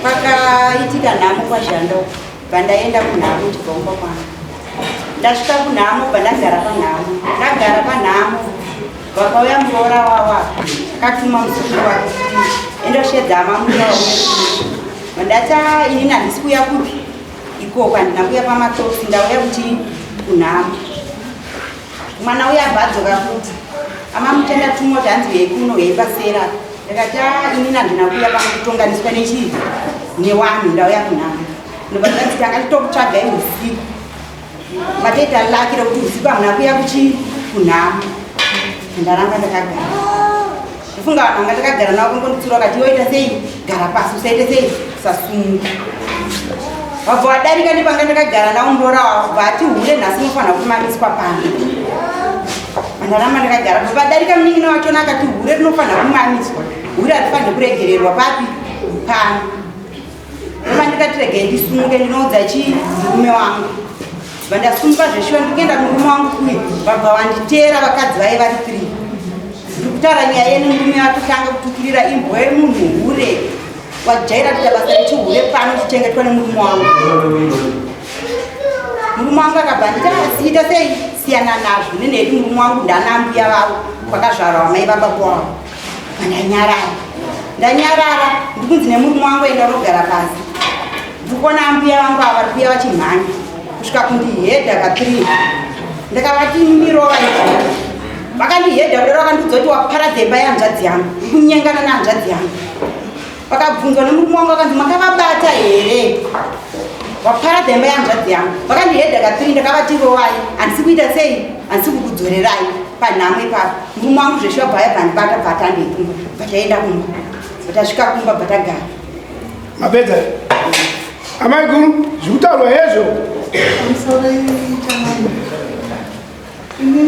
Pakaitika nhamo kwaZhando bandaenda kunhamo chibomba kwangu. Ndasvika kunhamo bandagara panhamo. Ndagara panhamo vakauya muroora wawa akatuma muzukuru wake kuti endoshedza amamuna wamwe. Bandati inini handisi kuuya kuti ikoko handina kuuya pamatosi ndauya kuti kunhamo. Mwana uya abvadzoka kuti amamutenda tumoti hanzi yekuno yeipasera. Ndakati inini handina kuuya pakutonganiswa nechii newanhu ndauya kunhamo. Ndobati takatokutsvagai usiku. Mateta lakira kuti usiku hamuna kuuya kunhamo. Ndaramba ndakagara. Kufunga vanhu vanga takagara navo kungonditsura vakati woita sei? Gara pasi usaite sei? Usasumuka. Wabva wadarika nepanga ndakagara navo muroora wavo vati hure nhasi unofanira kumamiswa pano. Ndaramba ndakagara. Vadarika munin'ina wachona akati hure rinofanira kumamiswa. Hure harifanirwi kuregererwa papi? Pano. Ndoba ndikati regai ndisumuke ndinoudza chii murume wangu. Vandasumuka zveshuwa ndikuenda murume wangu kuye vabva vanditeera vakadzi vai vari 3. Ndikutaura nyaya yeni murume watotanga kutukirira imbwa yemunhu hure wajaira kuita basa rechihure pano chichengetwa nemurume wangu. Murume wangu akabva ndita siita sei siyana nazvo nenhedi murume wangu ndanambuya vavo kwakazvarwa vamai vababa wavo. Ndanyarara ndikunzi nemurume wangu enda unogara pasi. Ndikuona ambuya vangu ava vari kuuya vachimhanya kusvika kundihedha ka3. Ndakavati mirova izvi vakandihedha kudaro vakandiudza kuti wapara dzemba yehanzvadzi yangu ndikunyengana nehanzvadzi yangu. Vakabvunzwa nemurume wangu vakanzi makavabata here wapara dzemba yehanzvadzi yangu. Vakandihedha ka3 ndakavati rovai handisi kuita sei handisi kukudzorerai panhamo ipapo. Murume wangu zveshuwa bva ndibata bvatandeyi kumba bvataenda kumba bvatasvika kumba bvatagara. Mabedza amai guru zvekutaurwa hezvo Sorry, ini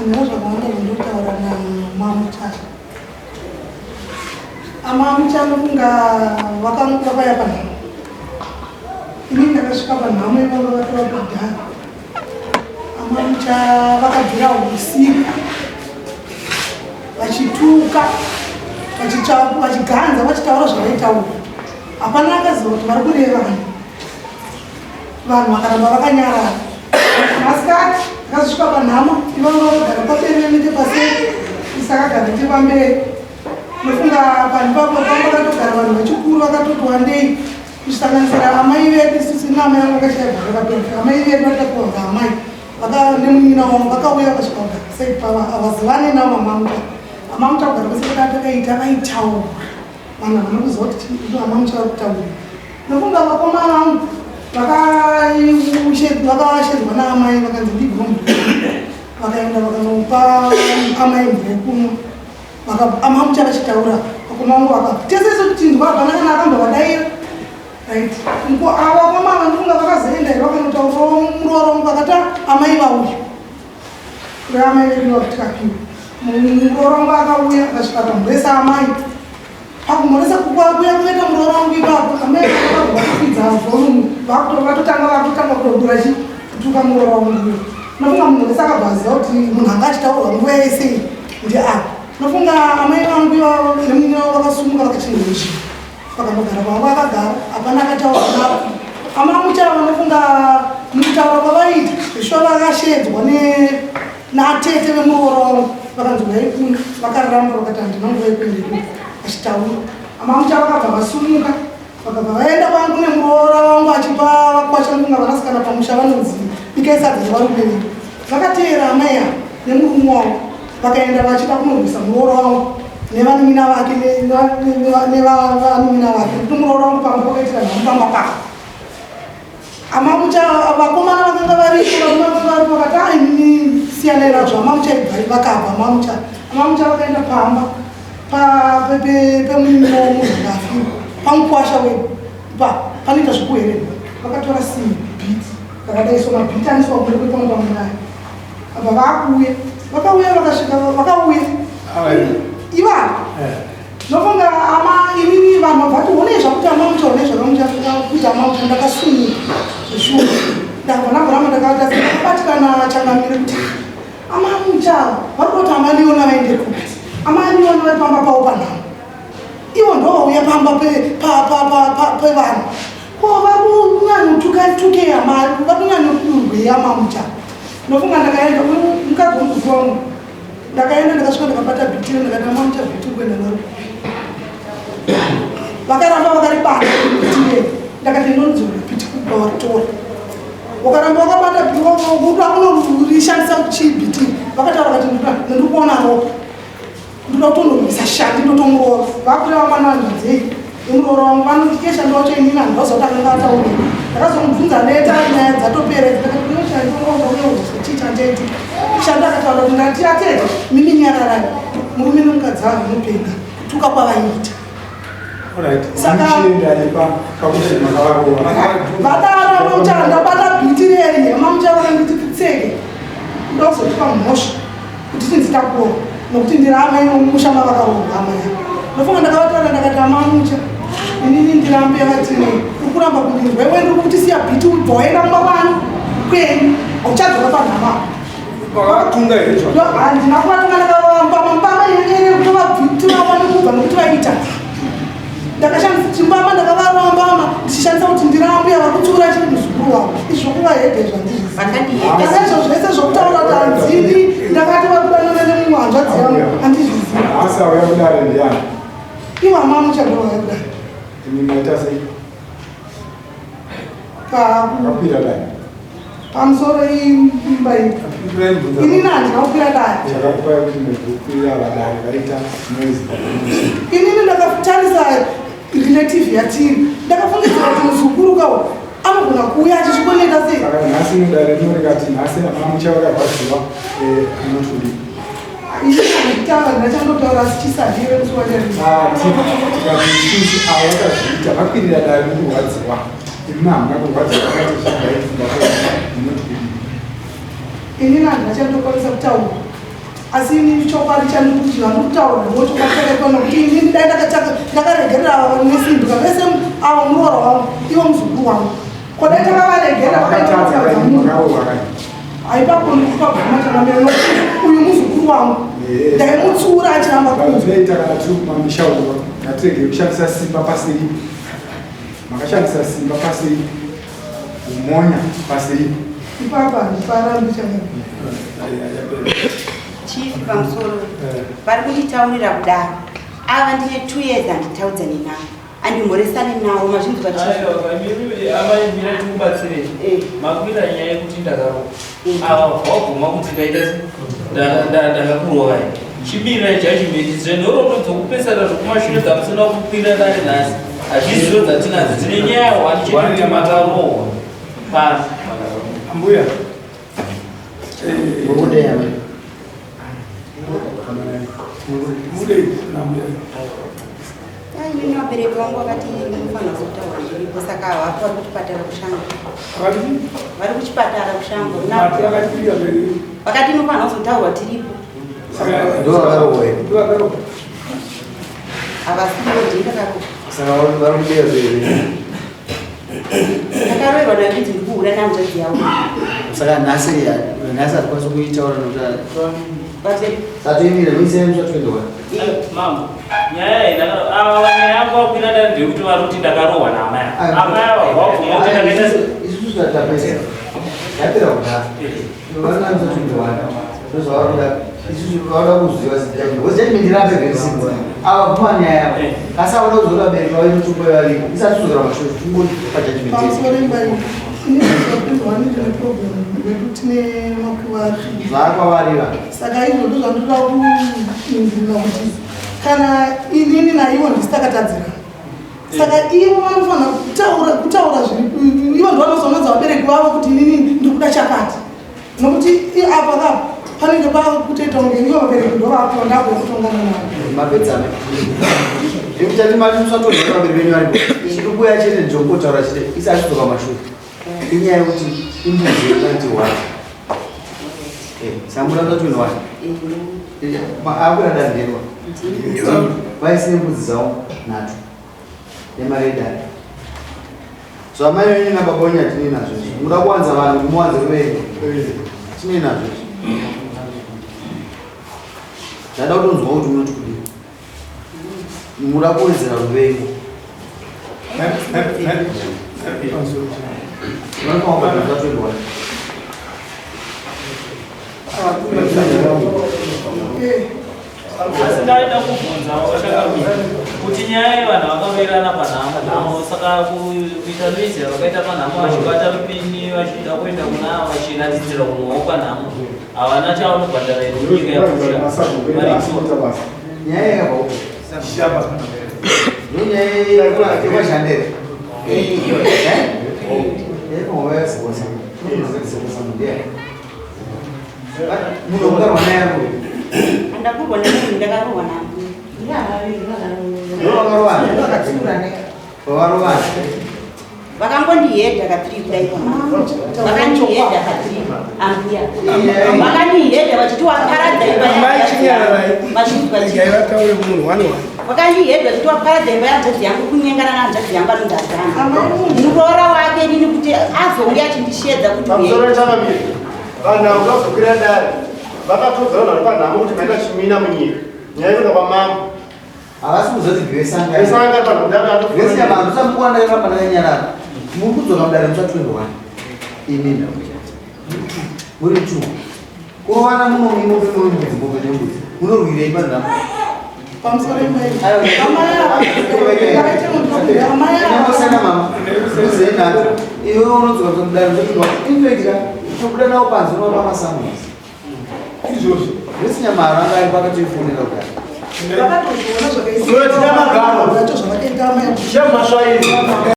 zvakawanda zvindotaura namamucha. Amamucha anofunga vakauya panhamo. Ini ndakasvika panhamo ivavo vatora kudhara. Amamucha vakabvira usiku vachituka vachiganza vachitaura zvavaitaura. Hapana akaziva kuti vari kureva vanhu vakaramba vakanyarara. Masikati akazosvika panhamo ivavo vagara paberere nechepaseri isakagara nechepamberi. Nofunga panhu papo pakatogara vanhu vachikuru vakatoti wandei kuchisanganisira amai vedu isusu neamai vangu vakachayabva vakabereka. Amai vedu vatakuonga amai nemunina wavo vakauya vakasvika kugara saidi pava havazivane navo mamamuta. Mamamuta kugara kwese kwatakaita vaitaura vanhu havana kuziva kuti mamamuta vari kutaura. Nofunga vakomana vangu vakashedzwa naamai vakanzi ndigombe vakaenda vakanopa amai mvura yekumwa. Amamucha vachitaura vakoma vangu vakabva tesese kuti ndivabva nakana akambovadaira right. Vakomana vandifunga vakazoenda here vakanotaurawo muroora wangu vakati amai vauya amai vedu vakatikapiwa. Muroora wangu akauya akasvika pamhuresa amai pakumhoresa kukuya kuenda muroora wangu ipapo amai vakafidza volumu vakutotanga kudodora chituka muroora wangu. Nofunga munhuresa akabva aziva kuti munhu anga achitaurwa nguva yese ndi apa. Nofunga amai vangu nemunina wavo vakasumuka vakachingoishi vakandogara pavo vakagara hapana akataura navo. Amamucha nofunga mukutaura kwavaita zveshuwa vakashedzwa natete vemuroora wangu vakanzi vaikuna vakaramba vakati handinanguva yekuendekuna achitaura. Amamucha vakabva vasumuka vakabva vaenda kwangu nemuroora wangu achipa vakwacha nofunga vanasikana pamusha vanonzi ikaisadza zvavari kubereka. Vakateera amai ava nemurume wavo vakaenda vachida kunorwisa muroora wangu nevanun'ina vake nevanun'ina vake kuti muroora wangu pamwe pakaitika nhamupamba pavo. Amamucha vakomana vakanga varipo vakati inini siyanai nazvo. Amamucha ibvai vakabva. Amamucha vakaenda pamba pemunun'ina womunhu akafiwa pamukwasha wedu panoita zvekuhererwa. Vakatora simubhiti vakadaiswa mabhiti aniswa kure kwepamwe pamunai abva vakuuya vakauya vakasvika vakauya ivavo nofunga inini vanhu vabvati one zvakuti amamucha one zvakamuchakuti amamucha ndakasumuka zveshuwa ndabva nagoramba ndakavata ndakabatikana changamire kuti amamucha vari kuti amaliona vaende kuti amaliona vari pamba pavo panhamo. Ivo ndo vauya pamba kwevana ko vakunyanotukeya mari vakunyanokurweya mamucha nofunga ndakaenda mukadzi womuguzi wangu ndakaenda ndakasvika ndakabata bhitiri ndakati mamucha bhitiri kuenda naro vakaramba vakaribata bhitiri ndakati ndonzora bhitiri kubawatora ukaramba wakabata bhitiri akunorishandisa chibhitiri vakataura kati ndiri kuona ropa ndoda kutonorwisa shandi ndotomuroora vakureva mwana wanzei imurooro wangu vanokesha ndocho inini handozoti akanga ataura ndakazomubvunza leta nyaya dzatopereza ndakati unoshandioauticha ndeti shandi akataura kuti ndati atete mimi nyararai murume nemukadzi vangu mupenga tuka kwavaita vadaro mamucha ndabata bhiti reri mamucha vakanditi kutseke ndokuzotipa mhosva kuti tinzitakuora nokuti ndiri amai nomusha mavakaroga amai ndofunga ndakavataura ndakati amamucha inini ndirambe yakatini ukuramba kundirwe wendi kutisiya bhiti ubhoenda mumba kwanu kweni auchadzoka panhama handina kuvatonga ndakavamba mambama yenyenyere kutova bhiti vawane kubva nokuti vaita ndakashandisa chimbama ndakavarambama ndichishandisa kuti ndirambuya vakutsiura chiri muzukuru wavo izvo kuvahedhe zvandizviziva zvese zvokutaura kuti hanzini ndakati vakudanana nemumwe hanzvadzi yangu handizviziva iwa mamuchadovayakudai pamusoro imba inini handina kukwira dai inini ndakatarisa relative yatiri ndakafungidzira kuti muzukuru kawo anogona kuuya achisvikoneka sei iiitanga ndinachandotaura sichisadiwe vakwirira dare nokurwadziwa imi hamuna kurwadziwa inini handinachandokwanisa kutaura asi inini chokwadi chanikuti vanokutaura ndochokwatarekwa nokuti inini dai ndakaregerera nesimbuka vese ava muroora wangu ivo muzukuru wangu kodai takavaregera haipapo ndikupabvuma changamera nokuti uyu muzukuru wangu ndaimutsiura achiramba kuzoita kana tiri kumamishauro ngatirege kushandisa simba pasei makashandisa simba pasei umonya pasei ipapa ndiparambi changamera chief pamusoro vari kunditaurira kudaro ava ndine 2 years handitaudzane navo andimhoresane navo mazvinzwa amaimira tikubatsirei makuita nyaya yekuti ndakaroa ava vaguma kuti kaita ndakakurovai chibirira chachimedizve nhoroodzokupesana zvokumashure dzamusina kukwira dare nhasi hazvizivo dzatinadzo dzine nyaya wani chekuti makarohwa pasi ambuya inini vabereki vangu vakati mufanira kutaura zviripo saka havapo vari kuchipatara kushango vari kuchipatara kushango vakati mufanira kuzotaurwa tiripo havasiiodindakaroerwa nakuti ndiri kuhura nanzvadzi yavo saka nhasi hatikwanisa kuitaura nokutatatoimira muisemusvatwendoa mama nyaya yangu vakwira dare ndekuti vari kuti ndakarohwa naamai amai ava vabvuma kuti ndakaita isusu tatapesera yapera kudhara vanamisatwendowana ndozvavaroda isusu vauda kuziva zidaiozaimendirambe verisimba ava bvuma nyaya yavo asi avada kuzoda bereka vainotumbo varipo isati tuzokera mashore tungoti pajajimentezi zvakwavarira saka izvozvo zvandoda kuinzirira kuti kana inini naivo ndisitakatadzira saka ivo vanofanira kutaura ivo ndovanozonodza vabereki vavo kuti inini ndikuda chakati nokuti apa kapo panenge pakutoita unge ivo vabereki ndovakondako kutongana navo mapedzana ekutati matimusatohera vabereki venyu varipo chirikubuya chete njokotaura chete isi achidzoka mashure inyaya yekuti imbuzi yekantiwana samuranda 21 akura danderwa vaisine mbudzi dzavo nhatu nemaredari so amai venyu nababa venyu hatinei nazvo muda kuwanza vanhu kuti muwanze ruvengo tinei nazvo zvada kutonzwa kuti munoti kudii muda kuwedzera ruvengo asi ndaida kubvunza wakachakamira kuti nyaya yevanhu vakaverana panhamo saka kuita noizera vakaita panhamo vachibata rupini vachida kuenda kuna vachiratidzira kumwewo panhamo havana chavanobhadhara iri munyika yakusha nyaya yakabva nyaya yekwashandere munhu mukarwana yako Ndakuona kuti ndakarowana. Vakangondihedha katiri kudai pamama. Vakandihedha katiri ambuya. Vakandihedha vachiti waparadza imba vakandihedha vachiti waparadza imba yanzvadzi yangu kunyengana nanzvadzi yangu anondazana. Muroora wake nini kuti azonge achindishedza kuti vanhu vakazokwira dare vakatodzana vari panhamo kuti maita chimina munyika nyaya inoda kwamama havasi kuzoti gresanga esanga panodaaesina vanhu samukuwana rapandakanyarara muri kudzoka mudare musa21 inini muri 2 kurovana munomimopemomudzimbopenemudzi munorwirei panhamo pamusana mama uzenata iwe unodzoka mudare musa21 infecta tokuda nawo panzi unopa masamusi izvozvo resinyamaro anga ari pakatoifonera kudare vakatozoona zvakaisira